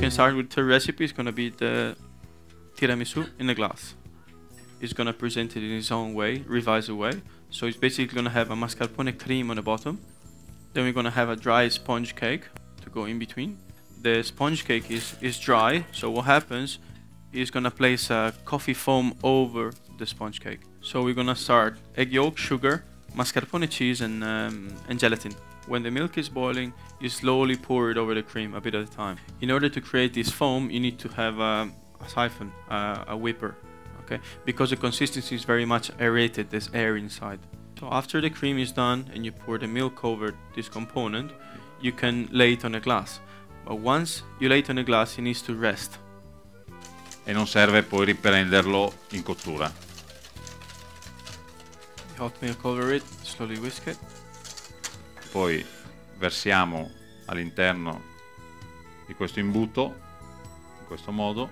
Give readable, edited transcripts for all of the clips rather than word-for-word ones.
can start with the recipe. It's gonna be the tiramisu in a glass. It's gonna present it in its own way, revised way. So it's basically gonna have a mascarpone cream on the bottom. Then we're gonna have a dry sponge cake to go in between. The sponge cake is dry, so what happens is gonna place a coffee foam over the sponge cake. So we're gonna start egg yolk, sugar, mascarpone cheese and gelatin. When the milk is boiling, you slowly pour it over the cream a bit at a time. In order to create this foam, you need to have a siphon, a whipper, okay? Because the consistency is very much aerated, there's air inside. So after the cream is done and you pour the milk over this component, you can lay it on a glass. But once you lay it on a glass, it needs to rest. E non serve poi riprenderlo in cottura. Hot milk over it, slowly whisk it. Poi versiamo all'interno di questo imbuto in questo modo.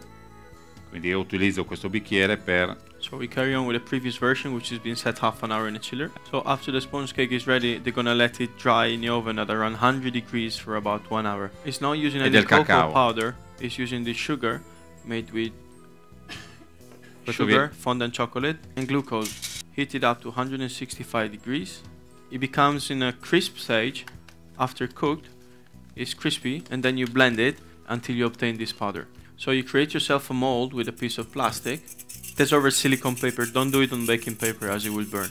Quindi io utilizzo questo bicchiere per... So we carry on with the previous version, which has been set half an hour in a chiller. So after the sponge cake is ready, they're gonna let it dry in the oven at around 100 degrees for about 1 hour. It's not using any cocoa powder, it's using the sugar made with sugar, fondant chocolate and glucose. Heat it up to 165 degrees. It becomes in a crisp stage. After cooked, it's crispy, and then you blend it until you obtain this powder. So you create yourself a mold with a piece of plastic. There's over silicone paper. Don't do it on baking paper as it will burn.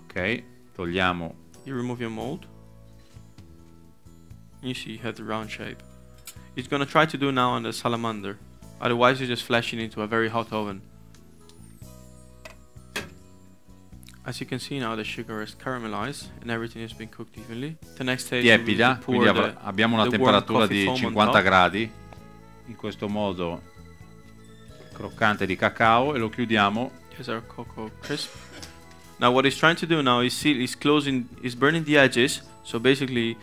Ok, togliamo. You remove your mold. You see you have the round shape. It's gonna try to do now on the salamander. Otherwise you just flash it into a very hot oven. As you can see now the sugar is caramelized and everything has been cooked evenly. The next stage tiepida, quindi abbiamo una temperatura di 50 gradi. In questo modo croccante di cacao e lo chiudiamo. Here's our cocoa crisp. Now what he's trying to do now is is burning the edges, so basically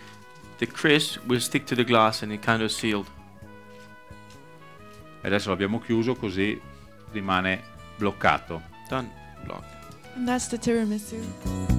the crisp will stick to the glass and it kind of sealed. E adesso l'abbiamo chiuso così rimane bloccato. Done. Blocked. And that's the tiramisu.